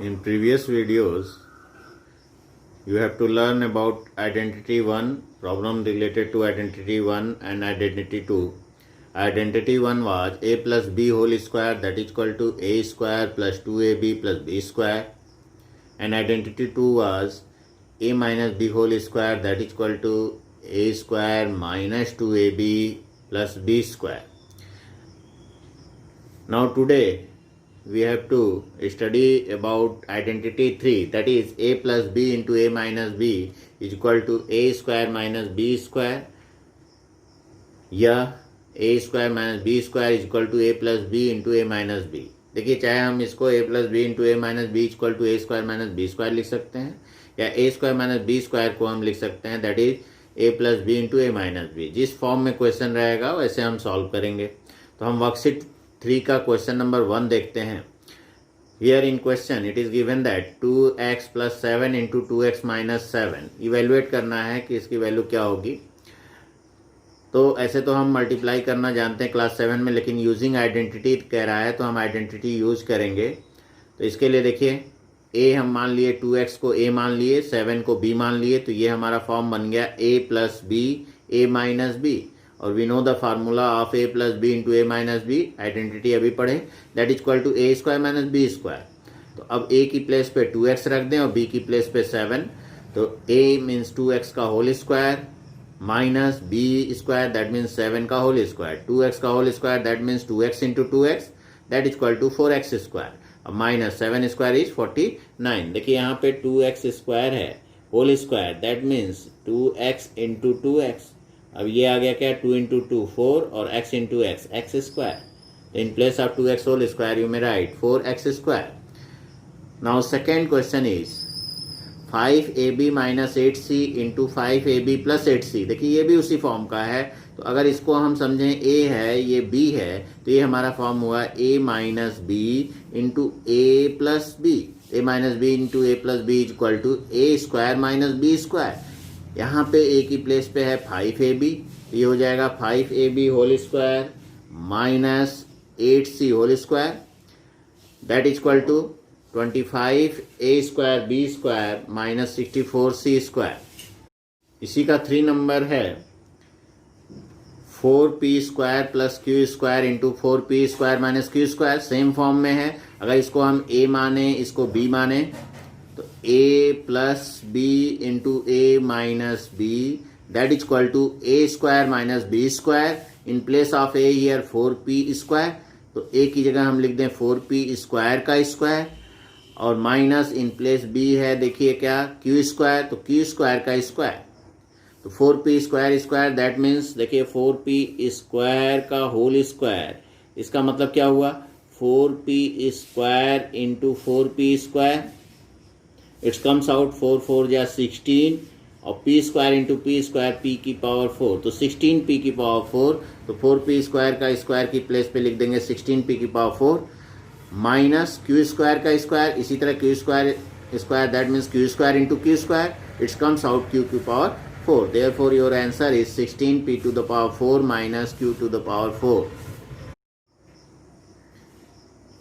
In previous videos, you have to learn about identity 1, problem related to identity 1 and identity 2. Identity 1 was a plus b whole square, that is equal to a square plus 2ab plus b square. And identity 2 was a minus b whole square, that is equal to a square minus 2ab plus b square. Now today we have to study about identity 3, that is a plus b into a minus b is equal to a square minus b square, या a square minus B square is equal to a plus B into A minus b. देखिए, चाहे हम इसको a plus B into A minus b equal to a square minus B square लिख सकते हैं, या a square minus B square को हम लिख सकते हैं that is a plus B into A minus b. जिस फॉर्म में क्वेश्चन रहेगा वैसे हम सॉल्व करेंगे. तो हम वर्कशीट 3 का क्वेश्चन नंबर 1 देखते हैं. Here in question it is given that 2x plus 7 into 2x minus 7. Evaluate करना है कि इसकी वैल्यू क्या होगी. तो ऐसे तो हम मल्टीप्लाई करना जानते हैं क्लास 7 में, लेकिन यूजिंग आइडेंटिटी कह रहा है तो हम आइडेंटिटी यूज करेंगे. तो इसके लिए देखिए, a हम मान लिए 2x को a मान लिए, 7 को b मान लिए, तो ये हमारा फॉर्म बन गया a plus B A minus B. और we know the formula of a plus B into A minus B, identity अभी पढ़े, that is equal to a square minus B square. तो अब a की प्लेस पे 2x रख दें और b की प्लेस पे 7. तो a मीन्स 2x का whole square minus B square that means 7 का होल स्क्वायर, 2x का whole square that means 2x into 2x that is equal to 4x square. अब माइनस 7 स्क्वायर इज 49. देखिए यहाँ पे 2x स्क्वायर है whole square that means 2x into 2x. अब ये आ गया क्या, 2 इंटू 2 4 और x into x x square. तो in place of 2x whole square you may write 4x square. Now second question is 5ab minus 8c into 5ab plus 8c. देखिए ये भी उसी फॉर्म का है. तो अगर इसको हम समझें a है, ये b है, तो ये हमारा फॉर्म हुआ a minus b into a plus B. A minus b into a plus b is equal to a square minus B square. यहाँ पे a की प्लेस पे है 5ab, ये हो जाएगा 5ab whole square minus 8c whole square that is equal to 25 a square b square minus 64c square. इसी का 3 नंबर है 4p square plus q square into 4p square minus q square. Same form में है. अगर इसको हम a माने, इसको b माने, तो a plus b into a minus b that is equal to a square minus b square. In place of a here 4p square, तो a की जगह हम लिख दें 4p स्क्वायर का स्क्वायर और माइनस इन प्लेस b है, देखिए क्या, q स्क्वायर, तो q स्क्वायर का स्क्वायर. तो 4p square square that means देखिए 4p स्क्वायर का होल स्क्वायर. इसका मतलब क्या हुआ, 4p square into 4p square. It's comes out 4 4 जा 16 और p square into p square p की पावर 4, तो 16p की पावर 4. तो 4p स्क्वायर का स्क्वायर की प्लेस पे लिख देंगे 16p की पावर 4 माइनस q स्क्वायर का स्क्वायर. इसी तरह q square square that means q square into q square. It's comes out q की power 4. Therefore your answer is 16p to the power 4 minus q to the power 4.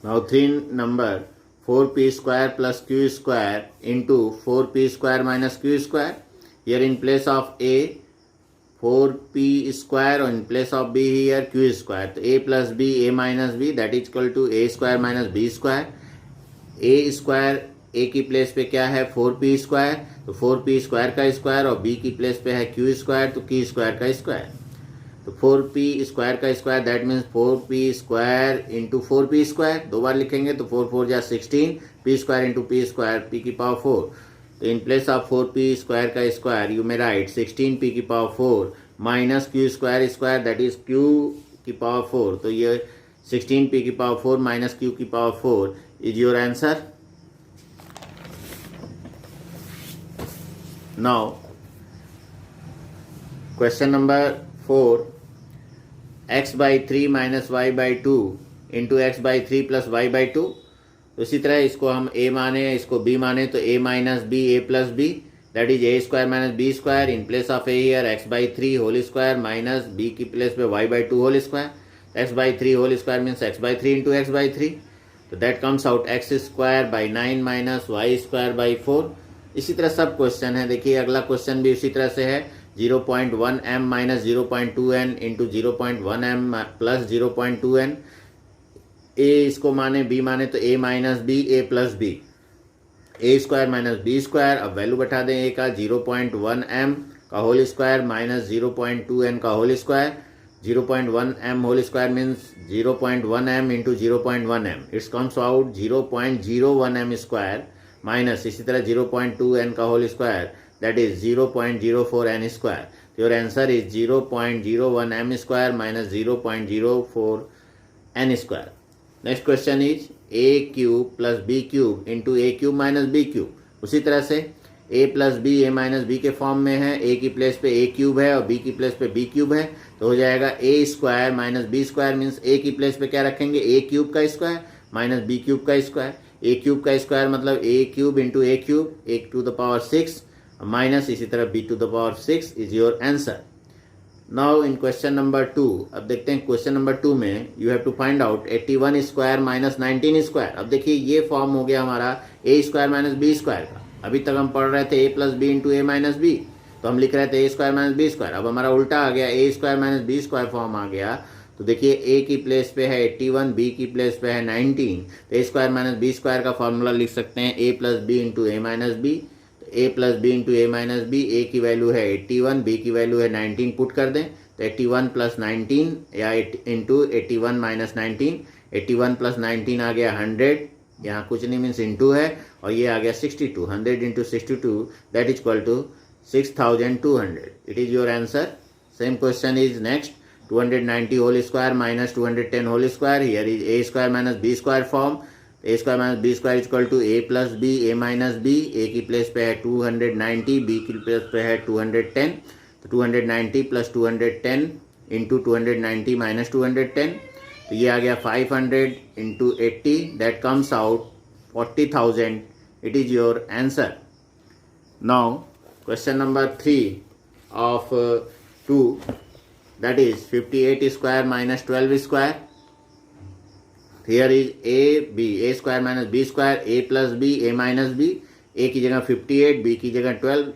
Now 3 number 4p square plus q square into 4p square minus q square. Here in place of a 4p square और in place of b here q square. तो a plus b a minus b that is equal to a square minus b square. a square a की place पे क्या है 4p square, तो 4p square का square और b की place पे है q स्क्वायर, तो q स्क्वायर का स्क्वायर. तो 4p स्क्वायर का square that means 4p square into 4p square. 2 बार लिखेंगे तो 4 4 जा 16 p square into p square p की पावर 4. तो in place of 4p square का square you may write 16p की power 4 minus q square square that is q की power 4. तो ये 16p की पावर 4 माइनस q की power 4 is your answer. Now question number 4, x by 3 minus y by 2 into x by 3 plus y by 2. तो इसी तरह इसको हम a माने, इसको b माने, तो a minus b a plus b that is a square minus b square. In place of a here x by 3 whole square minus b की प्लेस पे y by 2 whole square. x by 3 whole square means x by 3 into x by 3. तो that comes out x square by 9 minus y square by 4। इसी तरह सब question है। देखिए अगला question भी उसी तरह से है 0.1m minus 0.2n into 0.1m plus 0.2n। ए इसको माने बी माने तो a minus B a plus B, A square minus B square. अब वैल्यू बैठा दें ए का 0.1m का होल स्क्वायर माइनस 0.2n का whole square. 0.1m whole square means 0.1m into 0.1m, it's comes out 0.01m square minus इसी तरह 0.2n का whole square that is 0.04n square. Your answer is 0.01m square minus 0.04n square. Next question is a cube plus b cube into a cube minus b cube. उसी तरह से a plus B A minus b के form में है, a की place पे a cube है और b की प्लेस पे b क्यूब है, तो हो जाएगा a square minus B square means a की प्लेस पे क्या रखेंगे a क्यूब का स्क्वायर माइनस b क्यूब का स्क्वायर। a क्यूब का स्क्वायर मतलब a cube into a cube, a to the power 6 minus इसी तरह b to the power 6 is your answer. Now in question number 2, अब देखते हैं question number 2 में you have to find out 81 square minus 19 square. अब देखिए ये form हो गया हमारा a square minus B square का। अभी तक हम पढ़ रहे थे a plus B into A minus B, तो हम लिख रहे थे a square minus B square. अब हमारा उल्टा आ गया a square minus B square form आ गया। तो देखिए a की प्लेस पे है 81, b की प्लेस पे है 19, तो a square minus B square का फॉर्मूला लिख सकते हैं a plus B into A minus b. a plus B into A minus b, a की वैल्यू है 81, b की वैल्यू है 19 पुट कर दें तो 81 प्लस 19 या इंटू 81 माइनस 19, 81 प्लस 19 आ गया 100, यहाँ कुछ नहीं मीन्स इंटू है, और ये आ गया 62, 100 into 62 that is equal to 6200। It is your answer. Same question is next 290 whole square minus 210 whole square. Here is a square minus B square form. a square minus B square is equal to a plus B A minus b. a की place पे है 290, b की place पे है 210, तो 290 plus 210 into 290 minus 210, तो ये आ गया 500 into 80 that comes out 40,000। It is your answer. Now question number 3 of 2 that is 58 square minus 12 square. Here is a square minus b square, a plus B A minus b. a की जगह 58, b की जगह 12,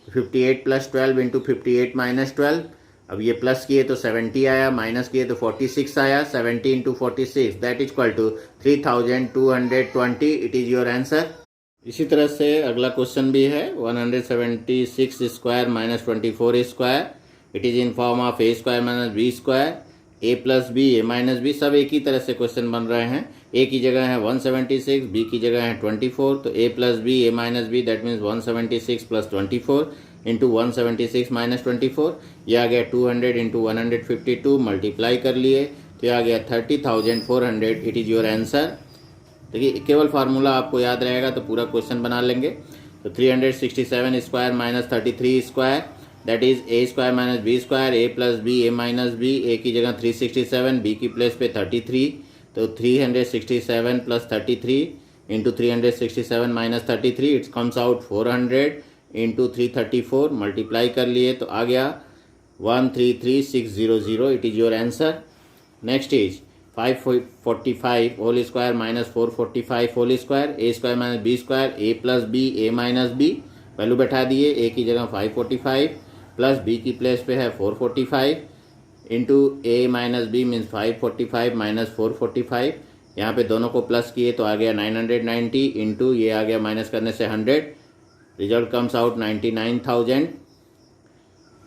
58 plus 12 into 58 minus 12। अब ये plus किए तो 70 आया, minus किए तो 46 आया। 70 into 46 that is equal to 3220। It is your answer. इसी तरह से अगला क्वेश्चन भी है 176 square minus 24 square. It is in form of a square minus B square, a plus B A minus b. सब एक ही तरह से क्वेश्चन बन रहे हैं। a की जगह है 176, b की जगह है 24, तो a plus B A minus b that means 176 plus 24 into 176 minus 24। यह आ गया 200 इंटू 152 मल्टीप्लाई कर लिए तो यह आ गया 30,400। It is your answer. देखिए केवल फार्मूला आपको याद रहेगा तो पूरा क्वेश्चन बना लेंगे। तो 367 square minus 33 square that is a square minus B square, a plus B A minus b. a की जगह 367, b की प्लेस पे 33, तो 367 plus 33 into 367 minus 33 it's comes out 400 into 334 multiply कर लिए तो आ गया 133600। It is your answer. Next is 545 whole square minus 445 whole square, a square minus B square, a plus B A minus b. Value बैठा दिए, a की जगह 545 plus b की प्लेस पे है 445 into a minus b means 545 minus 445। यहाँ पे दोनों को प्लस किए तो आ गया 990 इंटू ये आ गया माइनस करने से 100, result comes out 99,000।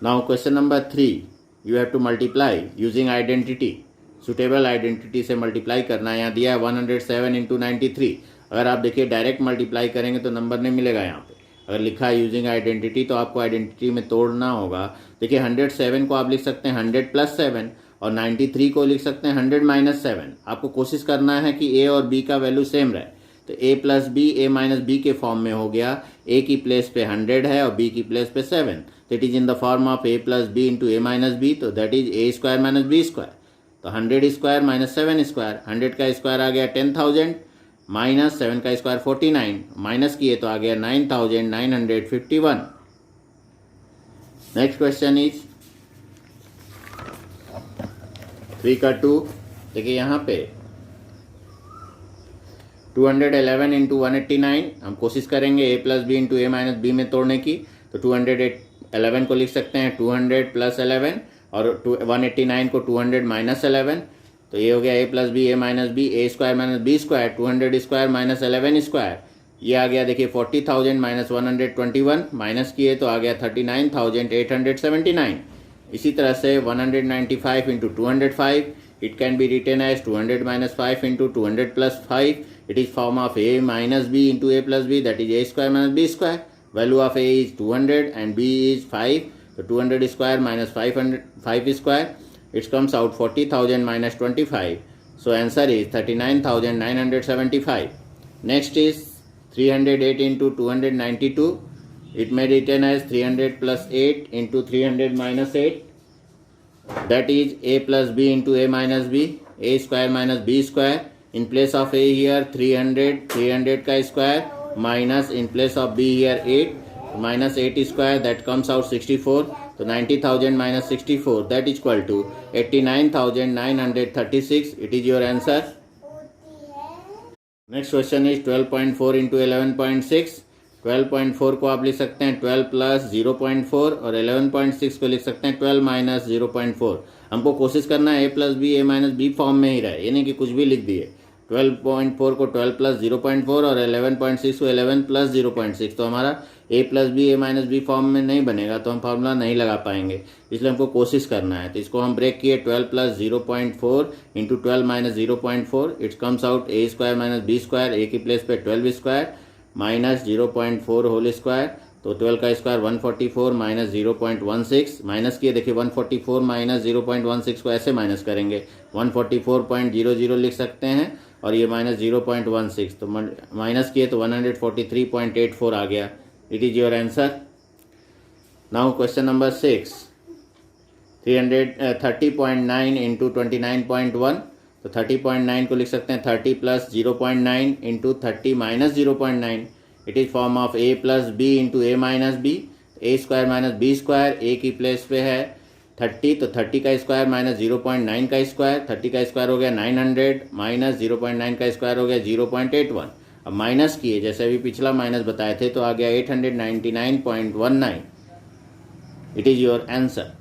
Now question number 3 you have to multiply using identity. Suitable identity से मल्टीप्लाई करना है। यहाँ दिया है 107 इंटू 93। अगर आप देखिए डायरेक्ट मल्टीप्लाई करेंगे तो नंबर नहीं मिलेगा यहाँ पे। अगर लिखा है यूजिंग आइडेंटिटी तो आपको आइडेंटिटी में तोड़ना होगा। देखिए 107 को आप लिख सकते हैं 100 प्लस 7 और 93 को लिख सकते हैं 100 माइनस 7। आपको कोशिश करना है कि a और b का वैल्यू सेम रहे। तो a plus B A minus b के फॉर्म में हो गया। a की प्लेस पे 100 है और b की प्लेस पे 7, तो it is in the form of a plus B into A minus B, तो that is a square minus B square. तो 100 स्क्वायर माइनस 7 स्क्वायर, 100 का स्क्वायर आ गया 10,000 माइनस 7 का स्क्वायर 49, माइनस किए तो आ गया 9,951। नेक्स्ट क्वेश्चन इज 3 का 2। देखिए यहाँ पे 211 इंटू 189 हम कोशिश करेंगे ए प्लस बी इंटू ए माइनस बी में तोड़ने की। तो 211 को लिख सकते हैं 200 प्लस 11 और 189 को 200 माइनस 11। तो ये हो गया A plus B A minus B, A square minus B square, 200 square minus 11 square. ये आ गया देखिए 40,000 माइनस 121, माइनस किए तो आ गया 39,879। इसी तरह से 195 into 205, it can be written as 200 minus 5 into 200 plus 5। It is form of a minus b into a plus b, that is a square minus B square. Value of a is 200 and b is 5, तो 200 square minus 5 square, it comes out 40,000 minus 25. So answer is 39,975. Next is 308 into 292. It may written as 300 plus 8 into 300 minus 8. That is a plus b into a minus b, a square minus b square. In place of a here 300 का square minus in place of b here 8 minus 8 square, that comes out 64. तो 90,000 minus 64, that is equal to 89,936. It is your answer. Next question is 12.4 into 11.6. 12.4 को आप लिख सकते हैं 12 plus 0.4 और 11.6 को लिख सकते हैं 12 माइनस 0.4। हमको कोशिश करना है ए प्लस बी ए माइनस बी फॉर्म में ही रहे, यानी कि कुछ भी लिख दिए। 12.4 को 12 प्लस 0.4 और 11.6 को 11 प्लस 0.6, तो हमारा ए प्लस बी ए माइनस बी फॉर्म में नहीं बनेगा, तो हम फार्मूला नहीं लगा पाएंगे, इसलिए हमको कोशिश करना है। तो इसको हम ब्रेक किए 12 plus 0.4 into 12 minus 0.4, it's comes out A square minus B square, A की प्लेस पे 12 स्क्वायर माइनस 0.4 होल स्क्वायर, तो 12 का स्क्वायर 144 माइनस 0.16, माइनस किए देखिए 144 माइनस 0.16 को ऐसे माइनस करेंगे 144.00 लिख सकते हैं, और ये माइनस 0.16, तो माइनस किए तो 143.84 आ गया। It is your answer. Now question number 6. 30.9 into 29.1. तो 30.9 को लिख सकते हैं 30 plus 0.9 into 30 minus 0.9। It is form of A plus B into A minus B, A square minus B square, A की प्लेस पे है 30, तो 30 का स्क्वायर माइनस 0.9 का स्क्वायर, 30 का स्क्वायर हो गया 900 माइनस 0.9 का स्क्वायर हो गया 0.81। अब माइनस किए जैसे अभी पिछला माइनस बताए थे, तो आ गया 899.19। It is your answer.